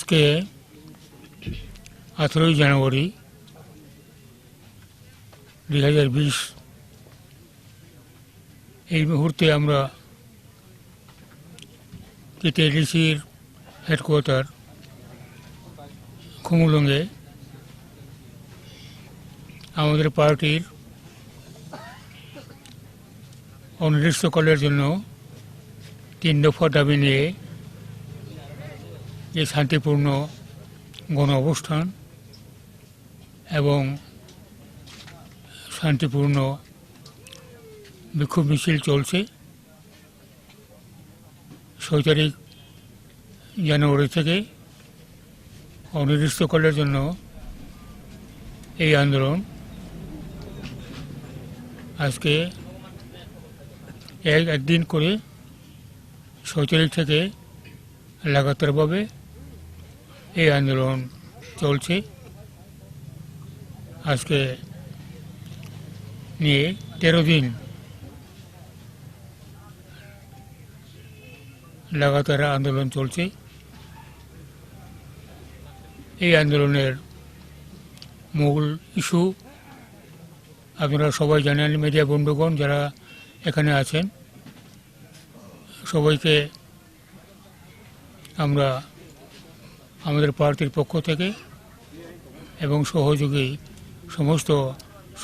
আজকে 18 জানুয়ারি 2020 এই মুহূর্তে আমরা কেটিএডিসির হেডকোয়ার্টার খুমুলুঙে আমাদের পার্টির অনির্দিষ্টকালের জন্য 3 দফা দাবি নিয়ে যে শান্তিপূর্ণ গণ অবস্থান এবং শান্তিপূর্ণ বিক্ষোভ মিছিল চলছে। 6 তারিখ জানুয়ারি থেকে অনির্দিষ্টকালের জন্য এই আন্দোলন আজকে একদিন করে 6 তারিখ থেকে লাগাতারভাবে এই আন্দোলন চলছে। আজকে নিয়ে 13 দিন লাগাতার আন্দোলন চলছে। এই আন্দোলনের মূল ইস্যু আপনারা সবাই জানেন, মিডিয়া বন্ধুগণ যারা এখানে আছেন সবাইকে আমরা আমাদের পার্টির পক্ষ থেকে এবং সহযোগী সমস্ত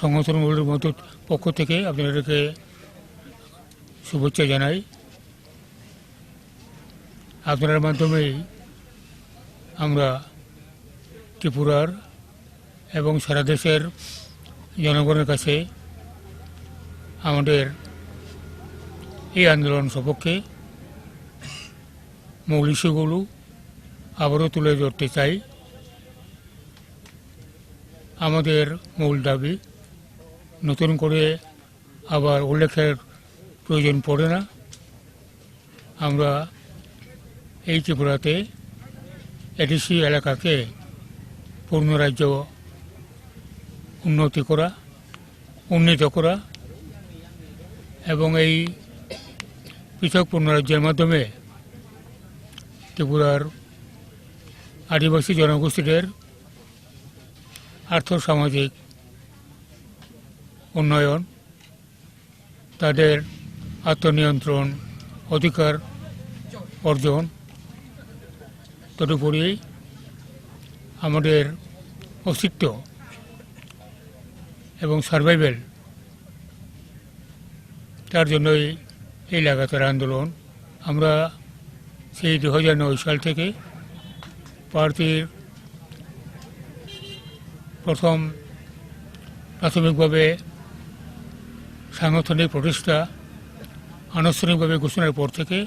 সংগঠনগুলোর মধ্যে পক্ষ থেকে আপনাদেরকে শুভেচ্ছা জানাই। আপনার মাধ্যমেই আমরা ত্রিপুরার এবং সারা দেশের জনগণের কাছে আমাদের এই আন্দোলন সপক্ষে মূল ইস্যুগুলো আবারও তুলে ধরতে চাই। আমাদের মূল দাবি নতুন করে আবার উল্লেখের প্রয়োজন পড়ে না। আমরা এই ত্রিপুরাতে এডিসি এলাকাকে পূর্ণ রাজ্য উন্নীত করা এবং এই পৃথক পূর্ণ রাজ্যের মাধ্যমে ত্রিপুরার আদিবাসী জনগোষ্ঠীদের আর্থসামাজিক উন্নয়ন, তাদের আত্মনিয়ন্ত্রণ অধিকার অর্জন, তদুপরি আমাদের অস্তিত্ব এবং সার্ভাইভেল, তার জন্যই এই লাগাতার আন্দোলন। আমরা সেই 2009 সাল থেকে পার্টির প্রথম প্রাথমিকভাবে সাংগঠনিক প্রতিষ্ঠা আনুষ্ঠানিকভাবে ঘোষণার পর থেকে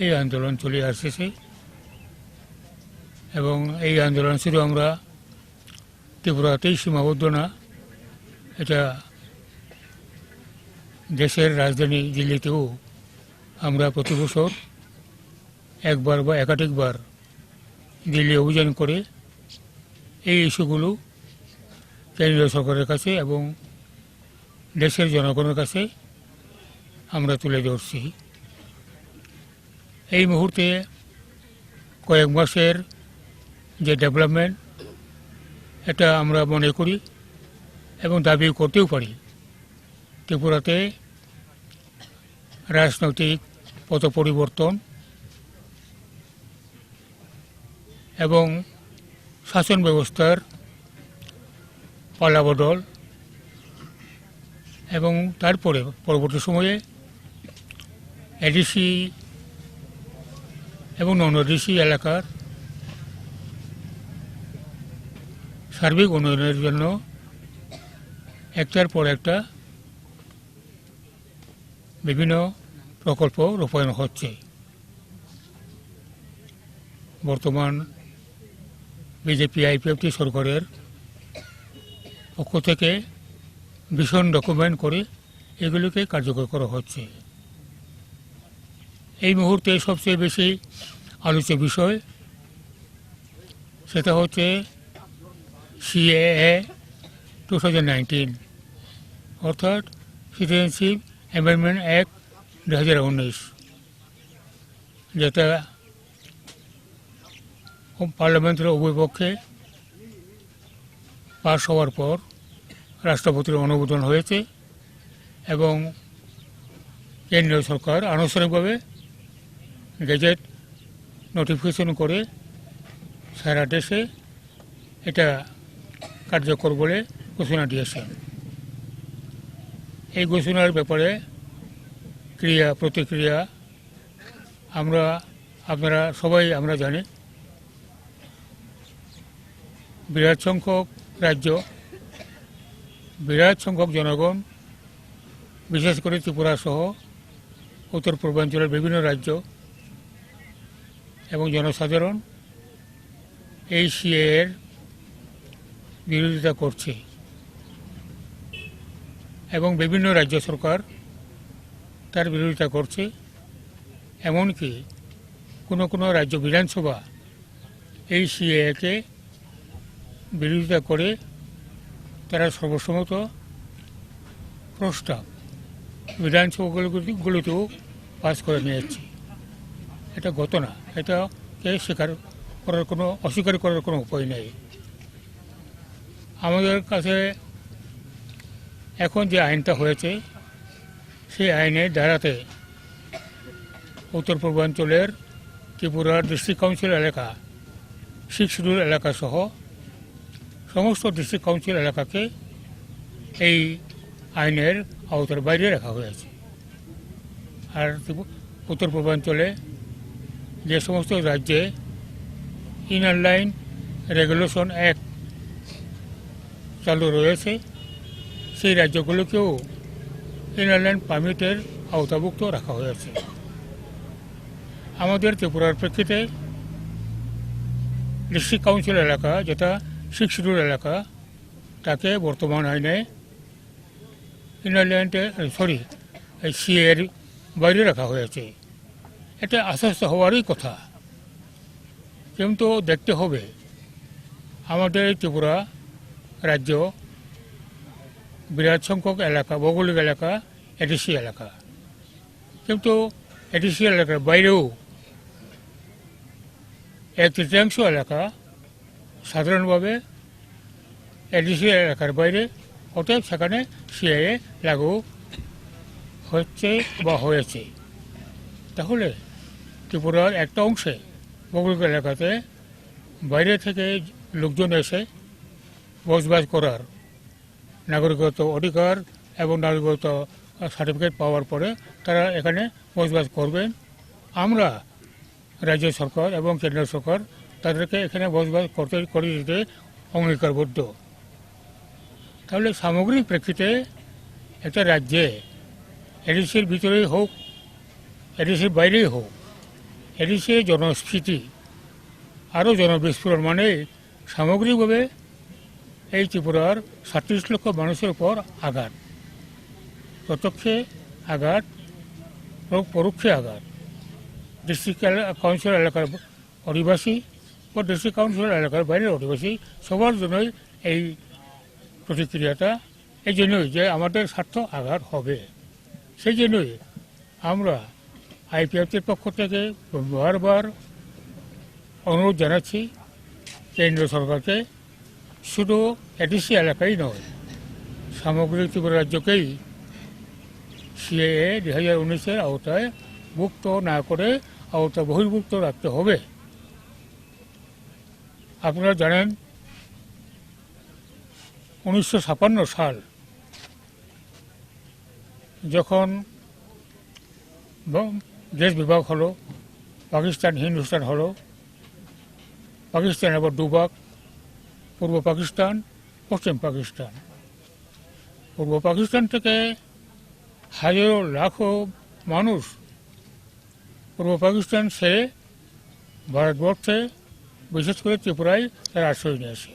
এই আন্দোলন চলে আসছে এবং এই আন্দোলন শুধু আমরা ত্রিপুরাতেই সীমাবদ্ধ না, এটা দেশের রাজধানী দিল্লিতেও আমরা প্রতি বছর একবার বা একাধিকবার দিল্লি অভিযান করে এই ইস্যুগুলো কেন্দ্রীয় সরকারের কাছে এবং দেশের জনগণের কাছে আমরা তুলে ধরছি। এই মুহূর্তে কয়েক মাসের যে ডেভেলপমেন্ট, এটা আমরা মনে করি এবং দাবি করতেও পারি। ত্রিপুরাতে রাজনৈতিক পথ পরিবর্তন এবং শাসন ব্যবস্থার পালাবদল এবং তারপরে পরবর্তী সময়ে এডিসি এবং নন এডিসি এলাকার সার্বিক উন্নয়নের জন্য একটার পর একটা বিভিন্ন প্রকল্প রূপায়ণ হচ্ছে। বর্তমান বিজেপি আইপিএফটি সরকারের পক্ষ থেকে ভীষণ ডকুমেন্ট করে এগুলিকে কার্যকর করা হচ্ছে। এই মুহূর্তে সবচেয়ে বেশি আলোচ্য বিষয় সেটা হচ্ছে সিএএ 2019 অর্থাৎ সিটিজেনশিপ অ্যামেন্ডমেন্ট অ্যাক্ট 2019, যেটা পার্লামেন্টের উভয় পক্ষে পাশ হওয়ার পর রাষ্ট্রপতির অনুমোদন হয়েছে এবং কেন্দ্রীয় সরকার আনুষ্ঠানিকভাবে গেজেট নোটিফিকেশন করে সারা দেশে এটা কার্যকর বলে ঘোষণা দিয়েছেন। এই ঘোষণার ব্যাপারে প্রতিক্রিয়া আপনারা সবাই আমরা জানি। বিরাট সংখ্যক রাজ্য, বিরাট সংখ্যক জনগণ, বিশেষ করে ত্রিপুরা সহ উত্তর পূর্বাঞ্চলের বিভিন্ন রাজ্য এবং জনসাধারণ এই সিএএর বিরোধিতা করছে এবং বিভিন্ন রাজ্য সরকার তার বিরোধিতা করছে। এমনকি কোনো কোনো রাজ্য বিধানসভা এই সিএএকে বিরোধিতা করে তারা সর্বসম্মত প্রস্তাব বিধানসভাগুলোতেও পাস করে নিয়েছে। এটা ঘটনা, এটাকে অস্বীকার করার কোনো উপায় নেই। আমাদের কাছে এখন যে আইনটা হয়েছে সেই আইনের ধারাতে উত্তর পূর্বাঞ্চলের ত্রিপুরার ডিস্ট্রিক্ট কাউন্সিল এলাকা, 6 শিডিউল এলাকা সহ সমস্ত ডিস্ট্রিক্ট কাউন্সিল এলাকাকে এই আইনের আওতার বাইরে রাখা হয়েছে। আর উত্তর পূর্বাঞ্চলে যে সমস্ত রাজ্যে ইনার লাইন রেগুলেশন অ্যাক্ট চালু রয়েছে সেই রাজ্যগুলোকেও ইনার লাইন পারমিটের আওতাভুক্ত রাখা হয়েছে। আমাদের ত্রিপুরার প্রেক্ষিতে ডিস্ট্রিক্ট কাউন্সিল এলাকা, যেটা 6 শিডিউল এলাকা, তাকে বর্তমান আইনে সিএর বাইরে রাখা হয়েছে। এটা আশ্বস্ত হওয়ারই কথা, কিন্তু দেখতে হবে আমাদের ত্রিপুরা রাজ্য বিরাট সংখ্যক এলাকা, ভৌগোলিক এলাকা এডিসি এলাকা, কিন্তু এডিসি এলাকার বাইরেও 1/3 এলাকা সাধারণভাবে এডিসি এলাকার বাইরে, অতএব সেখানে সিএএ লাগু হচ্ছে বা হয়েছে। তাহলে ত্রিপুরার একটা অংশে ভৌগোলিক এলাকাতে বাইরে থেকে লোকজন এসে বসবাস করার নাগরিকত্ব অধিকার এবং নাগরিকত্ব সার্টিফিকেট পাওয়ার পরে তারা এখানে বসবাস করবেন। আমরা রাজ্য সরকার এবং কেন্দ্র সরকার তাদেরকে এখানে বসবাস করে দিতে অঙ্গীকারবদ্ধ। তাহলে সামগ্রিক প্রেক্ষিতে একটা রাজ্যে এডিসির ভিতরেই হোক, এডিসির বাইরেই হোক, এডিসির জনস্ফীতি আরও জনবিস্ফোরণ মানে সামগ্রিকভাবে এই ত্রিপুরার 37 লক্ষ মানুষের উপর আঘাত, প্রত্যক্ষে আঘাত, পরোক্ষে আঘাত। ডিস্ট্রিক্ট কাউন্সিল এলাকার অধিবাসী বা ডিস্ট্রিক্ট কাউন্সিল এলাকার বাইরের অধিবাসী সবার জন্যই এই প্রতিক্রিয়াটা, এই জন্যই যে আমাদের স্বার্থ আঘাত হবে। সেই জন্যই আমরা আইপিএফটির পক্ষ থেকে বারবার অনুরোধ জানাচ্ছি কেন্দ্র সরকারকে, শুধু এডিসি এলাকাই নয়, সামগ্রিক ত্রিপুরা রাজ্যকেই সিএএ 2019-এর আওতায় মুক্ত না করে আওতা বহির্ভুক্ত রাখতে হবে। আপনারা জানেন 1956 সাল যখন দেশ বিভাগ হলো, পাকিস্তান হিন্দুস্তান হলো, পাকিস্তান আবার দুভাগ, পূর্ব পাকিস্তান, পশ্চিম পাকিস্তান। পূর্ব পাকিস্তান থেকে হাজারো লাখো মানুষ পূর্ব পাকিস্তান ছেড়ে ভারতবর্ষে, বিশেষ করে ত্রিপুরায় তার আশ্রয় নিয়েছে।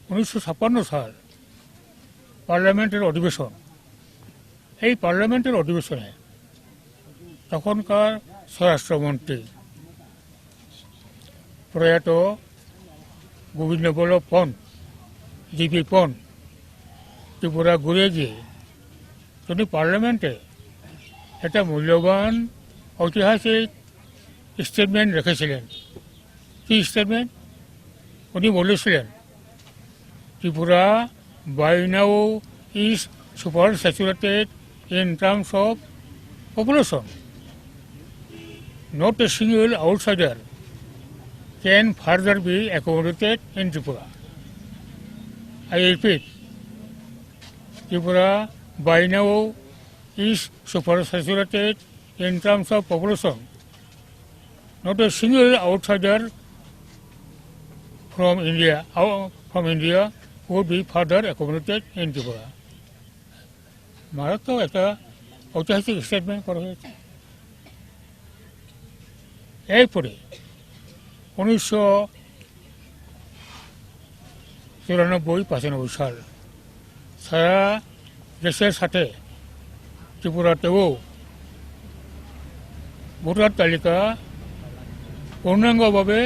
1956 সাল পার্লামেন্টের অধিবেশন, এই পার্লামেন্টের অধিবেশনে তখনকার স্বরাষ্ট্রমন্ত্রী প্রয়াত গোবিন্দ বল্লভ পন্ত, জিপি পন্ত, ত্রিপুরা ঘুরে গিয়ে তিনি পার্লামেন্টে একটা মূল্যবান ঐতিহাসিক স্টেটমেন্ট রেখেছিলেন কি স্টেটমেন্ট উনি বলেছিলেন, Tripura by now is super saturated in terms of population. Not a single outsider can further be accommodated in Tripura. I repeat, Tripura by now is super saturated in terms of population. Not a single outsider from India would be further accommodated in Tripura. মারাত্মক একটা ঐতিহাসিক statement করা হয়েছে। এরপরে 1994-95 সাল সারা দেশের সাথে ত্রিপুরাতেও voter তালিকা পূর্ণাঙ্গভাবে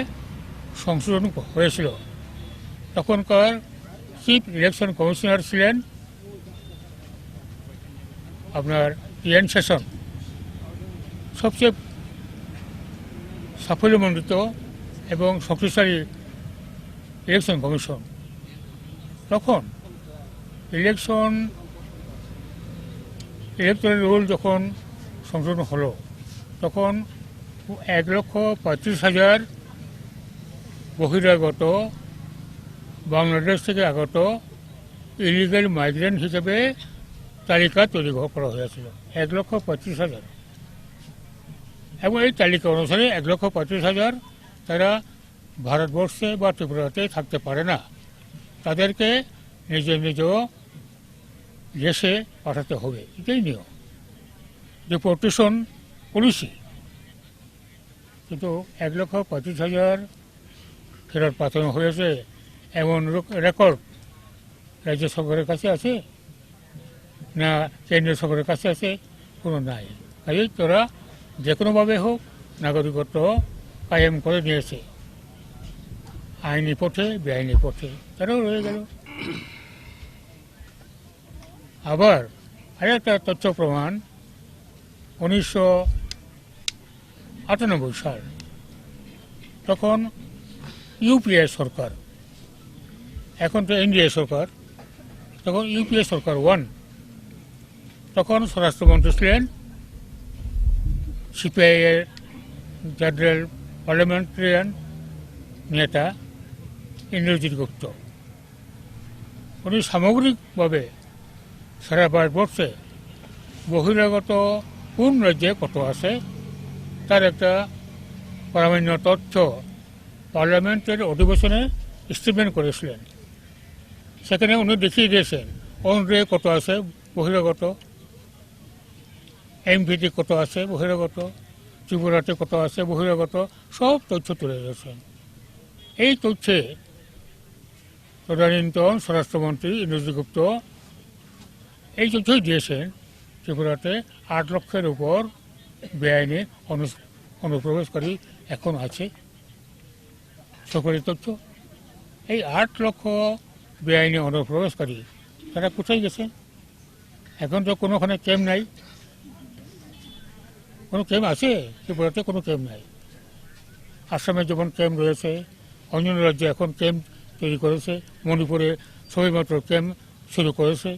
সংশোধন হয়েছিল। তখনকার চিফ ইলেকশন কমিশনার ছিলেন আপনার এন সেশন, সবচেয়ে সাফল্যমণ্ডিত এবং শক্তিশালী ইলেকশন কমিশন। তখন ইলেকট্রাল রুল যখন সংশোধন হলো, তখন 1,35,000 বহিরাগত বাংলাদেশ থেকে আগত ইলিগাল মাইগ্রেন্ট হিসেবে তালিকা তৈরি করা হয়েছিল, 1,35,000। এবং এই তালিকা অনুসারে 1,35,000 তারা ভারতবর্ষে বা ত্রিপুরাতে থাকতে পারে না, তাদেরকে নিজ নিজ দেশে পাঠাতে হবে। এটাই নিয়ম, ডিপোর্টেশন পলিসি। কিন্তু 1,35,000 ফেরত পাঠানো হয়েছে এমন রেকর্ড রাজ্য সরকারের কাছে আছে না কেন্দ্রীয় সরকারের কাছে আছে? কোনো নাই। কাজেই তোরা যে কোনোভাবে হোক নাগরিকত্ব কায়েম করে নিয়েছে, আইনি পথে বেআইনি পথে তারাও রয়ে গেল। আবার আরেকটা তথ্য প্রমাণ, 1998 সাল তখন ইউপিএ সরকার, এখন তো এনডিএ সরকার, তখন ইউপিএ সরকার 1, তখন স্বরাষ্ট্রমন্ত্রী ছিলেন সিপিআই এর জেনারেল পার্লামেন্টারিয়ান নেতা ইন্দ্রজিৎ গুপ্ত। উনি সামগ্রিকভাবে সারা ভারতবর্ষে বহিরাগত কোন রাজ্যে কত আছে তার একটা প্রামাণ্য তথ্য পার্লামেন্টের অধিবেশনে স্টেটমেন্ট করেছিলেন। সেখানে উনি দেখিয়ে দিয়েছেন অন্ধ্রে কত আছে বহিরাগত, এমপিতে কত আছে বহিরাগত, ত্রিপুরাতে কত আছে বহিরাগত, সব তথ্য তুলে দিয়েছেন। এই তথ্যে তদানীন্তন স্বরাষ্ট্রমন্ত্রী ইন্দ্রজিৎ গুপ্ত এই তথ্যই দিয়েছেন ত্রিপুরাতে 8 লক্ষের উপর বেআইনি অনুপ্রবেশকারী এখন আছে। সরকারি তথ্য, এই 8 লক্ষ বেআইনি অনুপ্রবেশকারী তারা কোথায় গেছে? এখন তো কোনোখানে ক্যাম্প নাই, কোনো ক্যাম্প আছে ত্রিপুরাতে? কোনো ক্যাম্প নাই। আসামে যেমন ক্যাম্প রয়েছে, অন্যান্য রাজ্যে এখন ক্যাম্প তৈরি করেছে, মণিপুরে সবেমাত্র ক্যাম্প শুরু করেছে।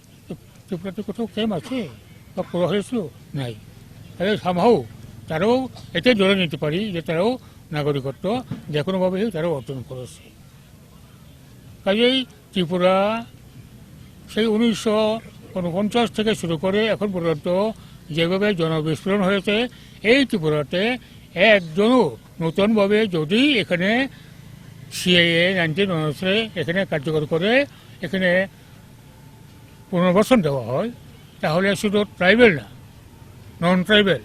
ত্রিপুরাতে কোথাও ক্যাম্প আছে বা করা হয়েছিল? নাই। তাহলে সামহাও তারাও এটাই ধরে নিতে পারি যে তারাও নাগরিকত্ব যে কোনোভাবে তারাও অর্জন করেছে। কাজেই ত্রিপুরা সেই 1949 থেকে শুরু করে এখন পর্যন্ত যেভাবে জনবিস্ফোরণ হয়েছে, এই ত্রিপুরাতে একজনও নতুনভাবে যদি এখানে সিএএ 1993 এখানে কার্যকর করে এখানে পুনর্বাসন দেওয়া হয়, তাহলে শুধু ট্রাইবেল না, নন ট্রাইবেল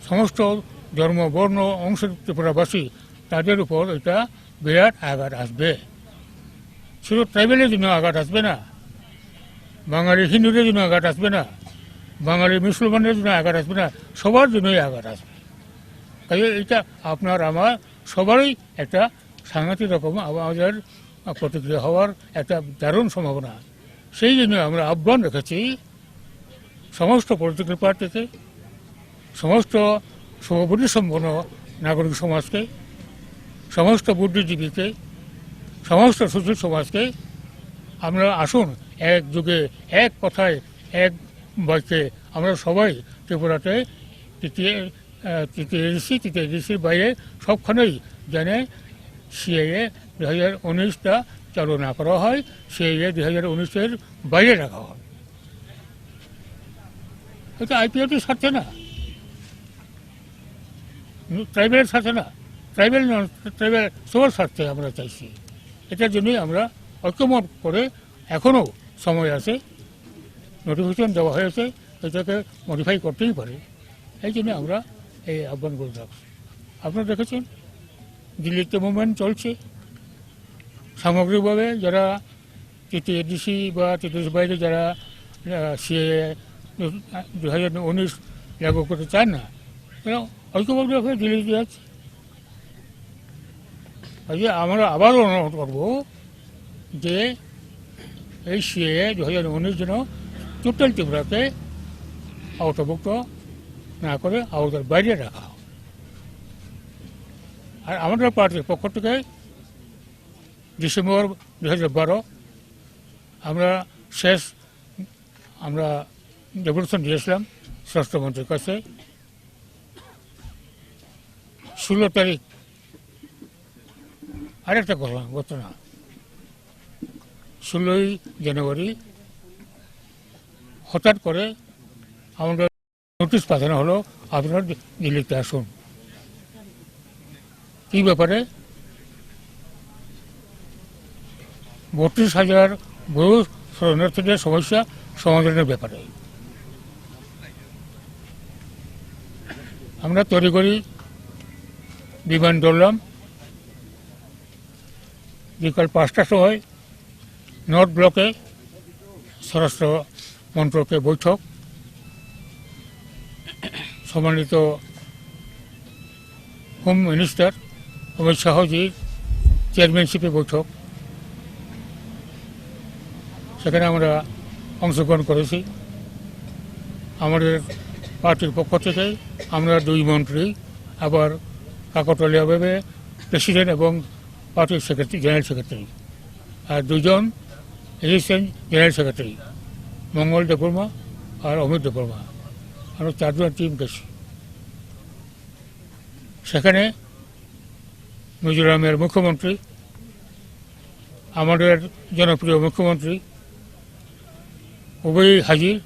সমস্ত ধর্ম বর্ণ অংশ ত্রিপুরাবাসী তাদের উপর এটা বিরাট আঘাত আসবে। শুধু ট্রাইবেলের জন্য আঘাত আসবে না, বাঙালি হিন্দুদের জন্য আঘাত আসবে না, বাঙালি মুসলমানদের জন্য আঘাত আসবে না, সবার জন্যই আঘাত আসবে। কাজে এটা আপনার আমার সবারই একটা সাংঘাতিক রকম আমাদের প্রতিক্রিয়া হওয়ার একটা দারুণ সম্ভাবনা। সেই জন্য আমরা আহ্বান রেখেছি সমস্ত পলিটিক্যাল পার্টিকে, সমস্ত শুভবুদ্ধি সম্পন্ন নাগরিক সমাজকে সমস্ত বুদ্ধিজীবীকে, সমস্ত সুশীল সমাজকে আমরা আসুন এক যুগে এক কথায় এক বাক্যে আমরা সবাই ত্রিপুরাতে তৃতীয় এডিসির বাইরে সবখানেই যেন সিএএ 2019টা চালু না করা হয়, সিএএ 2019-এর বাইরে রাখা হয়। এটা আইপিএফটির স্বার্থে না, ট্রাইবেলের স্বার্থে না, ট্রাইবেল সবার স্বার্থে আমরা চাইছি। এটার জন্যই আমরা ঐক্যমত করে, এখনও সময় আছে, নোটিফিকেশন দেওয়া হয়েছে, এটাকে মডিফাই করতেই পারে, এই জন্য আমরা এই আহ্বান করে রাখছি। আপনারা দেখেছেন দিল্লিতে মুভমেন্ট চলছে, সামগ্রিকভাবে যারা তৃতীয় এডিসি বা তৃতীয় বাইরে যারা সিএএ 2019 লাগু করতে চান না, তারা ঐক্যবদ্ধ হয়ে দিল্লিতে যাচ্ছে। আমরা আবারও অনুরোধ করব যে এই সিএএ 2019 যেন টোটাল ত্রিপুরাকে আওতাভুক্ত না করে আওতার বাইরে রাখা। আর আমাদের পার্টির পক্ষ থেকে ডিসেম্বর 2012 আমরা ডেপুটেশন দিয়েছিলাম স্বরাষ্ট্রমন্ত্রীর কাছে। 16 তারিখ আরেকটা ঘটনা, 16ই জানুয়ারি হঠাৎ করে আমাদের নোটিশ পাঠানো হলো, আপনারা দিল্লিতে আসুন। এই ব্যাপারে 32,000 বহু শরণার্থীদের সমস্যা সমাধানের ব্যাপারে আমরা তৈরি করি, বিমান ধরলাম। বিকাল 5টার সময় নর্থ ব্লকে স্বরাষ্ট্র মন্ত্রকের বৈঠক, সম্মানিত হোম মিনিস্টার অমিত শাহজির চেয়ারম্যানশিপে বৈঠক, সেখানে আমরা অংশগ্রহণ করেছি। আমাদের পার্টির পক্ষ থেকে আমরা 2 মন্ত্রী, আবার কাকতালীয়ভাবে প্রেসিডেন্ট এবং পার্টির সেক্রেটারি, জেনারেল সেক্রেটারি, আর 2 জন অ্যাসিস্ট্যান্ট জেনারেল সেক্রেটারি, মঙ্গল দেববর্মা আর অমিত দেববর্মা, আমরা 4 জন টিম গেছি। সেখানে মিজোরামের মুখ্যমন্ত্রী, আমাদের জনপ্রিয় মুখ্যমন্ত্রী উভয়ই হাজির,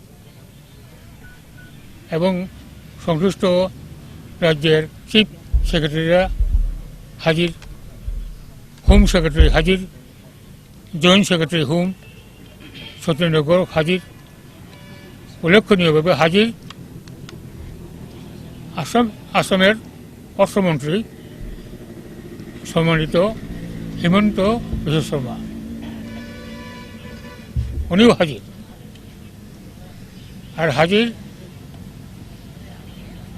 এবং সংশ্লিষ্ট রাজ্যের চিফ সেক্রেটারিরা হাজির, হোম সেক্রেটারি হাজির, জয়েন্ট সেক্রেটারি হোম সত্যেন্দ্র হাজির, উল্লেখনীয়ভাবে হাজির আসামের অর্থমন্ত্রী সম্মানিত হিমন্ত বিশ্ব শর্মা, উনিও হাজির। আর হাজির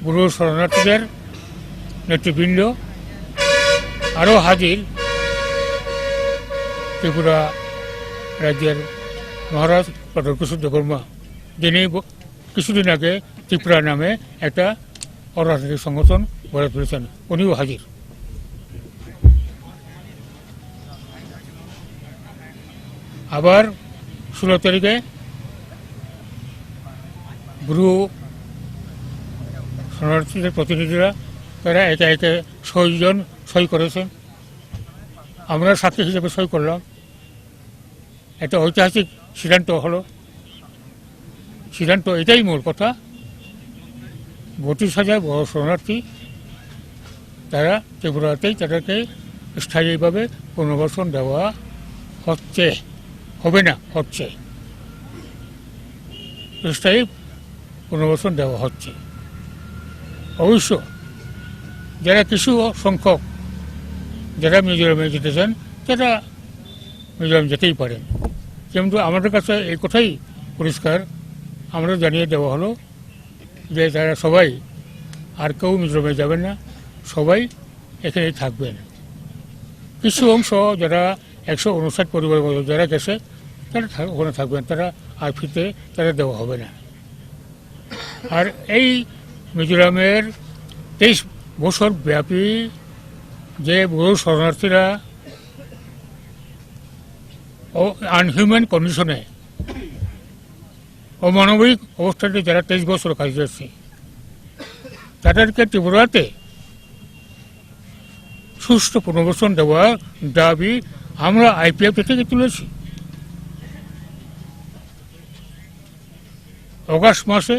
গুরু শরণার্থীদের নেতৃবৃন্দ, আরও হাজির ত্রিপুরা রাজ্যের মহারাজ ডক্টর কুসুম দেববর্মা, যিনি কিছুদিন আগে ত্রিপুরা নামে একটা অরাজনৈতিক সংগঠন গড়ে তুলেছেন, উনিও হাজির। আবার 16 তারিখে গুরু শরণার্থীদের প্রতিনিধিরা, তারা একে একে 6 জন সই করেছেন, আমরা সাক্ষী হিসেবে সই করলাম। একটা ঐতিহাসিক সিদ্ধান্ত হলো। সিদ্ধান্ত এটাই মূল কথা, 32,000 বড় শরণার্থী তারা ত্রিপুরাতেই তাদেরকে স্থায়ীভাবে পুনর্বাসন দেওয়া হচ্ছে, হবে না, হচ্ছে, স্থায়ী পুনর্বাসন দেওয়া হচ্ছে। অবশ্য যারা কিছু সংখ্যক যারা মিজোরামে যেতে চান, তারা মিজোরাম যেতেই পারেন, কিন্তু আমাদের কাছে এই কথাই পরিষ্কার আমরা জানিয়ে দেওয়া হলো যে তারা সবাই, আর কেউ মিজোরামে যাবেন না, সবাই এখানেই থাকবেন। কিছু অংশ যারা 159 পরিবার যারা গেছে তারা ওখানে থাকবেন, তারা আর ফিরতে তারা দেওয়া হবে না। আর এই মিজোরামের 23 বছর ব্যাপী যে বহু শরণার্থীরা আনহিউম্যান কন্ডিশনে অমানবিক অবস্থাতে যারা 23 বছর কাটিয়েছে তাদেরকে ত্রিপুরাতে সুষ্ঠু পুনর্বাসন দেওয়ার দাবি আমরা আইপিএফ থেকে তুলেছি। অগাস্ট মাসে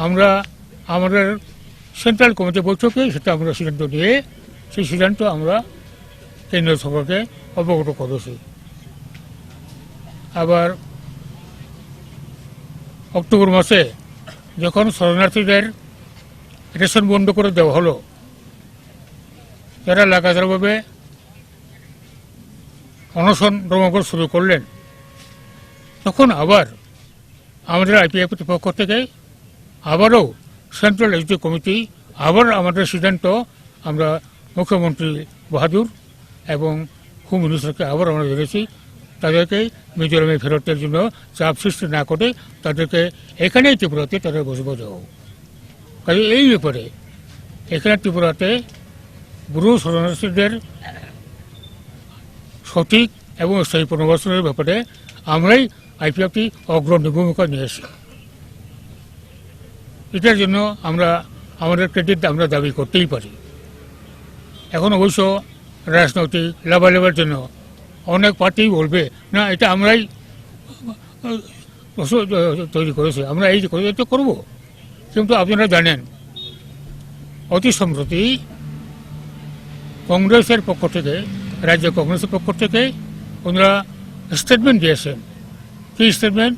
আমরা আমাদের সেন্ট্রাল কমিটি বৈঠকে সেটা আমরা সিদ্ধান্ত নিয়ে সেই সিদ্ধান্ত আমরা কেন্দ্রীয় সরকারকে অবগত করেছি। আবার অক্টোবর মাসে যখন শরণার্থীদের রেশন বন্ধ করে দেওয়া হলো, যারা লাগাতারভাবে অনশন ধর্মঘট শুরু করলেন, তখন আবার আমাদের আইপিএফ পক্ষ থেকে আবারও সেন্ট্রাল এক্সিকিউটিভ কমিটি আবার আমাদের সিদ্ধান্ত আমরা মুখ্যমন্ত্রী বাহাদুর এবং হোম মিনিস্টারকে আবার আমরা জেনেছি তাদেরকে মিজোরামে ফেরতের জন্য চাপ সৃষ্টি না করে তাদেরকে এখানেই ত্রিপুরাতে তাদের বসবাস দেওয়া। কাজে এই ব্যাপারে এখানে ত্রিপুরাতে বুড়ো শরণার্থীদের সঠিক এবং সেই পুনর্বাসনের ব্যাপারে আমরাই আইপিএফটি অগ্রণী ভূমিকা নিয়েছি। এটার জন্য আমরা আমাদের ক্রেডিট আমরা দাবি করতেই পারি। এখন অবশ্য রাজনৈতিক লাভালাভের জন্য অনেক পার্টি বলবে না এটা আমরাই তৈরি করেছি, আমরা এই তো করবো। কিন্তু আপনারা জানেন অতি সম্প্রতি কংগ্রেসের পক্ষ থেকে, রাজ্য কংগ্রেসের পক্ষ থেকে ওনারা স্টেটমেন্ট দিয়েছেন। কি স্টেটমেন্ট?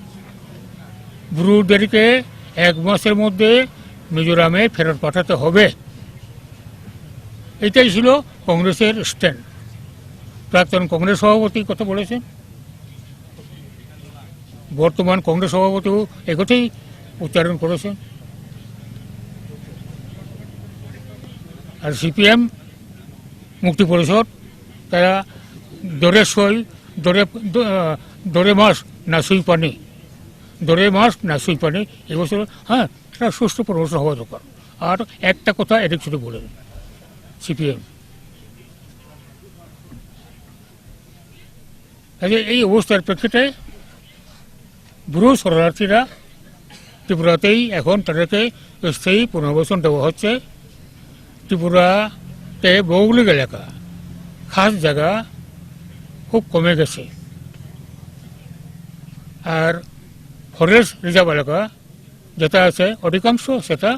ব্রুদেরকে 1 মাসের মধ্যে মিজোরামে ফেরত পাঠাতে হবে। এটাই ছিল কংগ্রেসের স্ট্যান্ড। প্রাক্তন কংগ্রেস সভাপতি কথা বলেছেন, বর্তমান কংগ্রেস সভাপতিও একথাই উচ্চারণ করেছেন। আর সিপিএম মুক্তি পরিষদ তারা দরে মাস না সুই পানি, দরে মাস না সুই পানি এবছর হ্যাঁ তারা সুষ্ঠু পরিবেশন হওয়া দরকার। আর একটা কথা এদিক শুধু বলেন সিপিএম। এই অবস্থার প্রেক্ষিতে বুড়ো শরণার্থীরা ত্রিপুরাতেই এখন তাদেরকে স্থায়ী পুনর্বাসন দেওয়া হচ্ছে। ত্রিপুরাতে ভৌগোলিক এলাকা, খাস জায়গা খুব কমে গেছে। আর ফরেস্ট রিজার্ভ এলাকা যেটা আছে অধিকাংশ সেটা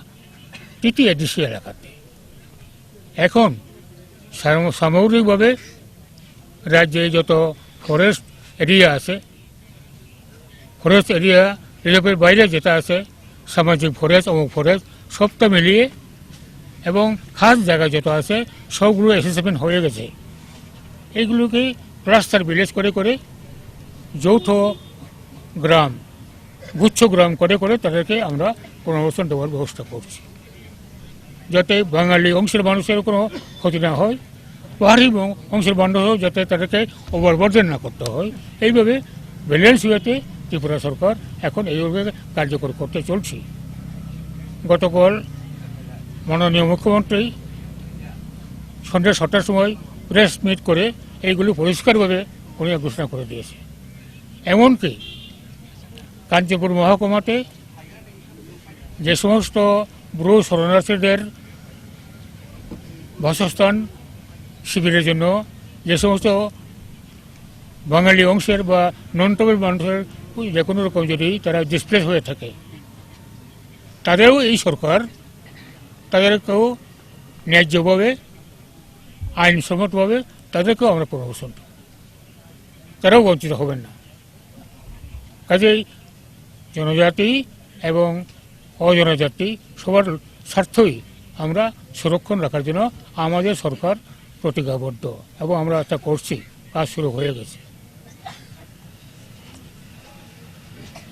টিটিএডিসি এলাকাতে। এখন সামগ্রিকভাবে রাজ্যে যত ফরেস্ট এরিয়া আছে, ফরেস্ট এরিয়া রিজার্ভের বাইরে যেটা আছে সামাজিক ফরেস্ট, অমুক ফরেস্ট সবটা মিলিয়ে এবং খাস জায়গা যত আছে সবগুলো অ্যাসেসমেন্ট হয়ে গেছে। এইগুলোকে ক্লাস্টার ভিলেজ করে করে যৌথ গ্রাম, গুচ্ছ গ্রাম করে করে তাদেরকে আমরা পুনর্বাসন দেওয়ার ব্যবস্থা করছি, যাতে বাঙালি অংশের মানুষের কোনো ক্ষতি না হয়, পাহাড়ি অংশের মানুষও যাতে তাদেরকে ওভারবার্ডেন না করতে হয়। এইভাবে ব্যালেন্স ওয়েতে ত্রিপুরা সরকার এখন এইভাবে কার্যকর করতে চলছে। গতকাল মাননীয় মুখ্যমন্ত্রী সন্ধ্যা 7টার সময় প্রেস মিট করে এইগুলো পরিষ্কারভাবে উনি ঘোষণা করে দিয়েছে। এমনকি কাঞ্চনপুর মহকুমাতে যে সমস্ত বুড়ো শরণার্থীদের বাসস্থান শিবিরের জন্য যে সমস্ত বাঙালি অংশের বা নন ট্রাইবাল মানুষের যে কোনো রকম যদি তারা ডিসপ্লেস হয়ে থাকে, তাদেরও এই সরকার তাদেরকেও ন্যায্যভাবে আইনসম্মতভাবে তাদেরকেও আমরা পুনর্বাসন, তারাও বঞ্চিত হবেন না। কাজেই জনজাতি এবং অজনজাতি সবার স্বার্থই আমরা সুরক্ষণ রাখার জন্য আমাদের সরকার প্রতিজ্ঞাবদ্ধ এবং আমরা তা করছি, কাজ শুরু হয়ে গেছে।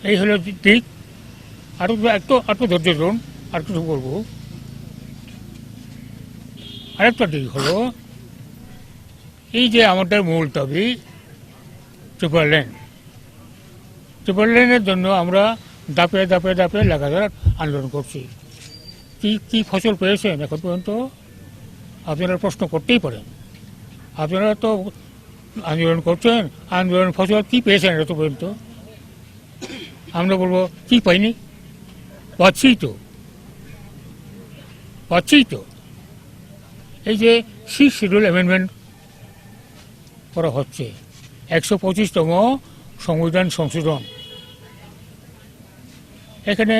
এই হলো দিক। একটু ধৈর্য ধরুন, আর কিছু বলবো। আরেকটা দিক হলো এই যে আমাদের মূল দাবি ট্রিপল লেনের জন্য আমরা দাপে দাপে দাপে লাগাতার আন্দোলন করছি। কি ফসল পেয়েছেন এখন পর্যন্ত? আপনারা প্রশ্ন করতেই পারেন। আপনারা তো আন্দোলন করছেন, আন্দোলন ফসল কী পেয়েছেন এত পর্যন্ত? আমরা বলবো কি পাইনি, পাচ্ছি তো। এই যে 6 শিডিউল অ্যামেন্ডমেন্ট করা হচ্ছে, 125তম সংবিধান সংশোধন, এখানে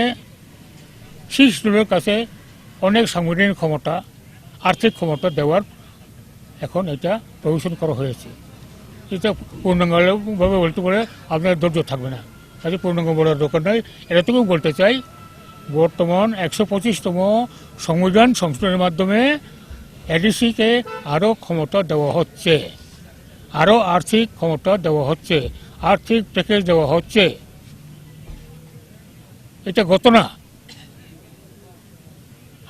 6 শিডিউলের কাছে অনেক সাংবিধানিক ক্ষমতা, আর্থিক ক্ষমতা দেওয়ার এখন এটা প্রভিশন করা হয়েছে। এটা পূর্ণাঙ্গভাবে বলতে পারে আপনার ধৈর্য থাকবে না, কাজে পূর্ণাঙ্গ বলার দরকার নয়। এতটুকু বলতে চাই, বর্তমান 125তম সংবিধান সংশোধনের মাধ্যমে এডিসিকে আরও ক্ষমতা দেওয়া হচ্ছে, আরও আর্থিক ক্ষমতা দেওয়া হচ্ছে, আর্থিক প্যাকেজ দেওয়া হচ্ছে। এটা গত না,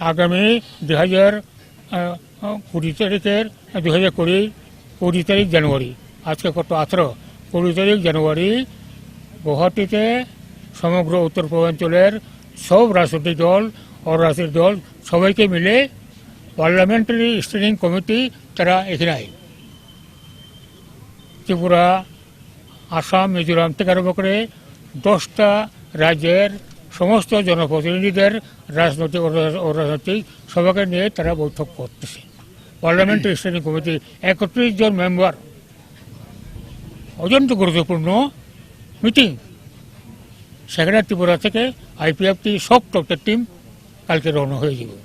আগামী 2020 তারিখ জানুয়ারি, আজকে কত 18, 20 তারিখ জানুয়ারি গুয়াহাটিতে সমগ্র উত্তর পূর্বাঞ্চলের সব রাজনৈতিক দল, অরাজনৈতিক দল সবাইকে মিলে পার্লামেন্টারি স্ট্যান্ডিং কমিটি তারা এখানে আয়, ত্রিপুরা, আসাম, মিজোরাম থেকে আরম্ভ করে 10টা রাজ্যের সমস্ত জনপ্রতিনিধিদের, রাজনৈতিক অরাজনৈতিক সবাইকে নিয়ে তারা বৈঠক করতেছে। পার্লামেন্টারি স্ট্যান্ডিং কমিটি 31 জন মেম্বার, অত্যন্ত গুরুত্বপূর্ণ মিটিং। সেখানে ত্রিপুরা থেকে আইপিএফটি সব টপের টিম কালকে রওনা হয়ে যাবে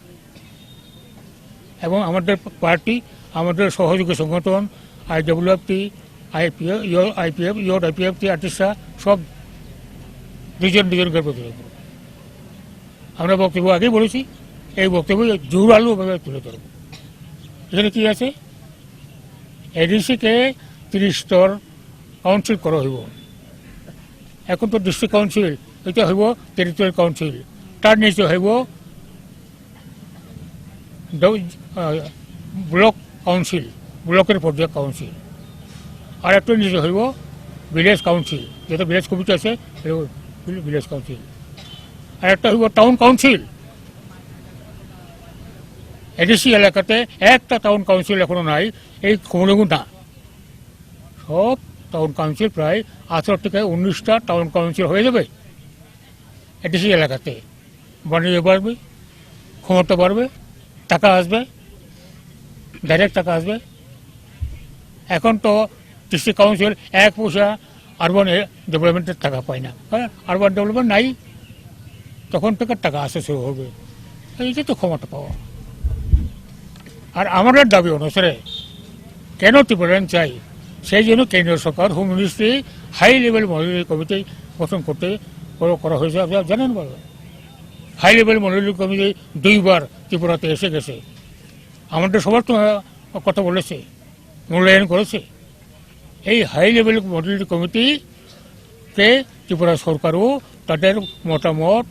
এবং আমাদের পার্টি, আমাদের সহযোগী সংগঠন আইডব্লিউএফটি, আইপিএফ, আইপিএফটি আর্টিস্টরা সব দুজন প্রতিরোধ। আমরা বক্তব্য আগেই বলেছি, এই বক্তব্য জোরালোভাবে তুলে ধরব। এখানে কি আছে, এডিসিকে 30 স্তর কাউন্সিল করা হইব। এখন তো ডিস্ট্রিক্ট কাউন্সিল, এটা হইব টেরিটোরিয়াল কাউন্সিল, তার নিচে হইব ব্লক কাউন্সিল, ব্লকের পর্যায়ে কাউন্সিল, আর একটা নিচে হইব ভিলেজ কাউন্সিল, যেটা ভিলেজ কমিটি আছে ভিলেজ কাউন্সিল, আর একটা হইব টাউন কাউন্সিল। এডিসি এলাকাতে একটা টাউন কাউন্সিল এখনো নাই, এই খবরগুলো না, সব টাউন কাউন্সিল প্রায় 18 থেকে 19টা টাউন কাউন্সিল হয়ে যাবে এডিসি এলাকাতে। বাণিজ্য বাড়বে, ক্ষমতা বাড়বে, টাকা আসবে, ডাইরেক্ট টাকা আসবে। এখন তো ডিস্ট্রিক্ট কাউন্সিল 1 পয়সা আরবান ডেভেলপমেন্টের টাকা পায় না, আরবান ডেভেলপমেন্ট নাই, তখন থেকে টাকা আসা শুরু হবে। এইটা তো ক্ষমতা পাওয়া। আর আমাদের দাবি অনুসারে কেন ত্রিপুরান চাই, সেই জন্য কেন্দ্রীয় সরকার, home ministry high level monitoring committee গঠন করা হয়েছে। আপনারা জানেন, বলো হাই লেভেল মনিটরিং কমিটি 2বার ত্রিপুরাতে এসে গেছে, আমাদের সবার তো কথা বলেছে, মূল্যায়ন করেছে। এই হাই লেভেল মনিটরিং কমিটিকে ত্রিপুরা সরকারও তাদের মতামত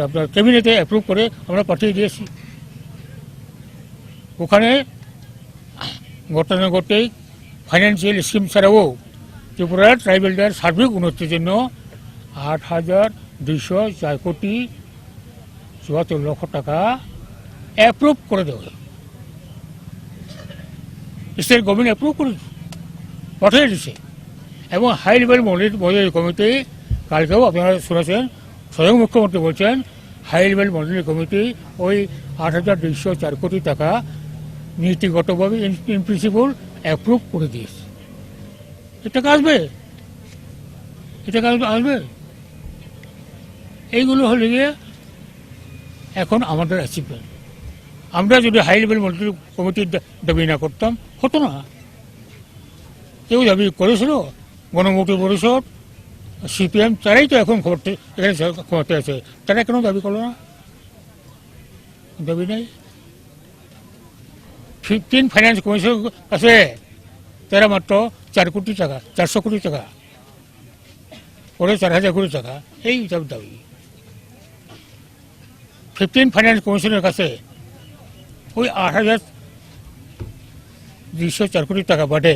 আপনার ক্যাবিনেটে অ্যাপ্রুভ করে আমরা পাঠিয়ে দিয়েছি। ওখানে গতানুগতিক ফাইন্যান্সিয়াল স্কিম ছাড়াও ত্রিপুরার ট্রাইবেলদের সার্বিক উন্নতির জন্য 8,204 কোটি 74 লক্ষ টাকা অ্যাপ্রুভ করে দেওয়া, স্টেট গভর্নমেন্ট অ্যাপ্রুভ করে পাঠিয়ে দিচ্ছে। এবং হাই লেভেল মনিটরিং কমিটি, কালকেও আপনারা শুনেছেন স্বয়ং মুখ্যমন্ত্রী বলছেন, হাই লেভেল মনিটরিং কমিটি ওই 8,204 কোটি টাকা নীতিগতভাবে ইন প্রিন্সিপল অ্যাপ্রুভ করে দিয়েছে। এটা আসবে, আসবে। এইগুলো হলে গিয়ে এখন আমাদের অ্যাচিভমেন্ট। আমরা যদি হাই লেভেল মনিটরিং কমিটির দাবি না করতাম, হতো না। কেউ দাবি করেছিল, গণমুক্তি পরিষদ, সিপিএম, তারাই তো এখন এখানে ক্ষমতা আছে, তারা কেন দাবি করলো না? দাবি নেই। 15 ফাইন্যান্স কমিশনের কাছে তারা মাত্র 4 কোটি টাকা, 400 কোটি টাকা করে 4,000 কোটি টাকা, এই দাবি। 15 ফাইন্যান্স কমিশনের কাছে ওই 8,204 কোটি টাকা বাদে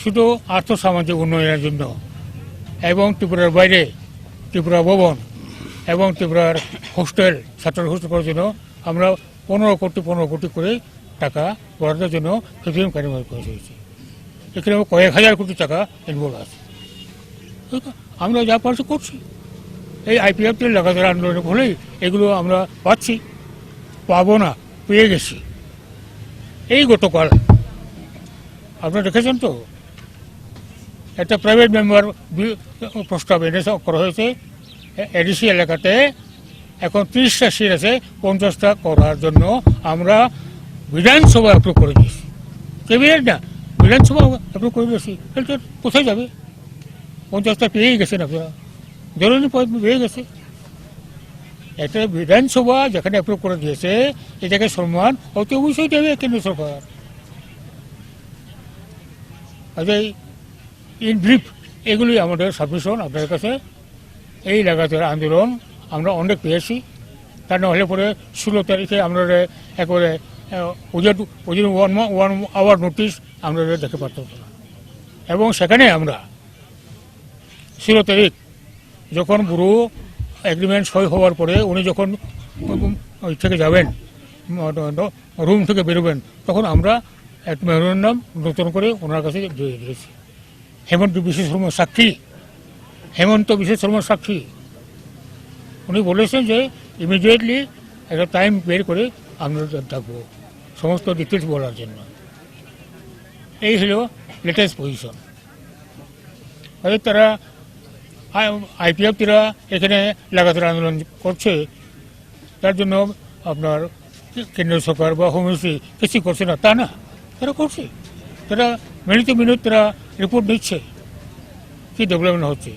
শুধু আর্থ সামাজিক উন্নয়নের জন্য এবং ত্রিপুরার বাইরে ত্রিপুরা ভবন, এবং ত্রিপুরার হোস্টেল ছাত্র হোস্টেল করার জন্য আমরা 15 কোটি করে টাকা বরাদ্দের জন্য প্রেসিডেন্ট কার্যকর করে দিয়েছি। এখানে কয়েক হাজার কোটি টাকা ইনভলভ আছে। আমরা যা পারছি করছি। এই আইপিএফটির লাগাতার আন্দোলনের ফলেই এগুলো আমরা পাচ্ছি, পাবো না, পেয়ে গেছি। এই গতকাল আপনারা দেখেছেন তো, একটা প্রাইভেট মেম্বার প্রস্তাব এনে করা হয়েছে এডিসি এলাকাতে। এখন 30টা সিট আছে, 50টা করার জন্য আমরা বিধানসভা অ্যাপ্রুভ করে দিয়েছি। ক্যাবিনেট না, বিধানসভা অ্যাপ্রুভ করে দিয়েছি। এটা কোথায় যাবে? 50টা পেয়েই গেছেন আপনারা, জরুরি পেয়ে গেছে। একটা বিধানসভা যেখানে অ্যাপ্রুভ করে দিয়েছে, এটাকে সম্মান অতি অবশ্যই দেবে কেন্দ্র সরকার। আচ্ছা, ইন ব্রিফ এগুলি আমাদের সাবমিশন আপনাদের কাছে। এই লাগাতার আন্দোলন আমরা অনেক পেয়েছি। তা না হলে পরে 16 তারিখে আমরা একেবারে ওদের 1 আওয়ার নোটিশ আমরা দেখতে পারতাম না। এবং সেখানে আমরা 16 তারিখ যখন পুরো এগ্রিমেন্ট সই হওয়ার পরে উনি যখন ওই থেকে যাবেন, রুম থেকে বেরোবেন, তখন আমরা একটা মেমোরেন্ডাম নতুন করে ওনার কাছে দিয়ে দিয়েছি। হেমন্ত বিশ্ব শর্মার সাক্ষী উনি বলেছেন যে ইমিডিয়েটলি একটা টাইম বের করে আমরা থাকবো সমস্ত ডিটেলস বলার জন্য। এই হলো লেটেস্ট পজিশন। তারা আইপিএফটিরা এখানে লাগাতার আন্দোলন করছে, তার জন্য আপনার কেন্দ্র সরকার বা হোম মিনিস্ট্রি কিছু করছে না তা না, তারা করছে। তারা মিনিটে মিনিট তারা রিপোর্ট দিচ্ছে কি ডেভেলপমেন্ট হচ্ছে।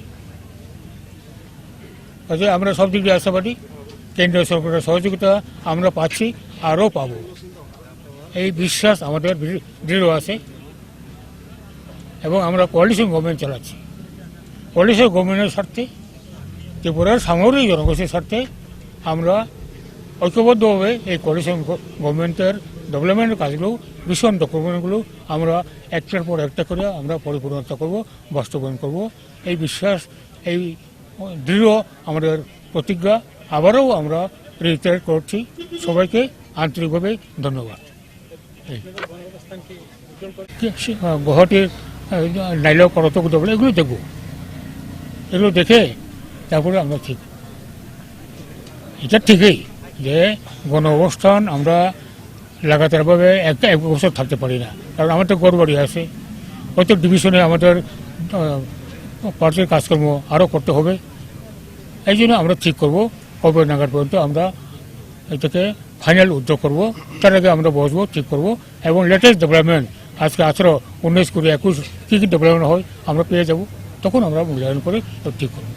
কাজে আমরা সব দিক দিয়ে আশাবাদী, কেন্দ্রীয় সরকারের সহযোগিতা আমরা পাচ্ছি, আরও পাবো, এই বিশ্বাস আমাদের দৃঢ় আছে। এবং আমরা কোয়ালিশন গভর্নমেন্ট চালাচ্ছি। কোয়ালিশন গভর্নমেন্টের স্বার্থে, ত্রিপুরার সামগ্রিক জনগোষ্ঠীর স্বার্থে আমরা ঐক্যবদ্ধভাবে এই কোয়ালিশন গভর্নমেন্টের ডেভেলপমেন্টের কাজগুলো, ভীষণ ডকুমেন্টগুলো আমরা একটার পর একটা করে আমরা পরিপূর্ণতা করব, বাস্তবায়ন করব। এই বিশ্বাস, এই দৃঢ় আমাদের প্রতিজ্ঞা আবারও আমরা রিটায়ার করছি। সবাইকে আন্তরিকভাবে ধন্যবাদ। গুয়াহাটির নাইলেও করত এগুলো দেখব, এগুলো দেখে তারপরে আমরা ঠিক, এটা ঠিকই যে গণ অবস্থান আমরা লাগাতারভাবে এক বছর থাকতে পারি না, কারণ আমাদের গড়বাড়ি আছে। প্রত্যেক ডিভিশনে আমাদের পার্টির কাজকর্ম আরও করতে হবে। এই জন্য আমরা ঠিক করবো কবে নাগাদ পর্যন্ত আমরা এটাকে ফাইনাল উদ্যোগ করব। তার আগে আমরা বসবো, ঠিক করব এবং লেটেস্ট ডেভেলপমেন্ট আজকে 18, 19, 20, 21 কী ডেভেলপমেন্ট হয় আমরা পেয়ে যাব, তখন আমরা মূল্যায়ন করে ঠিক করব।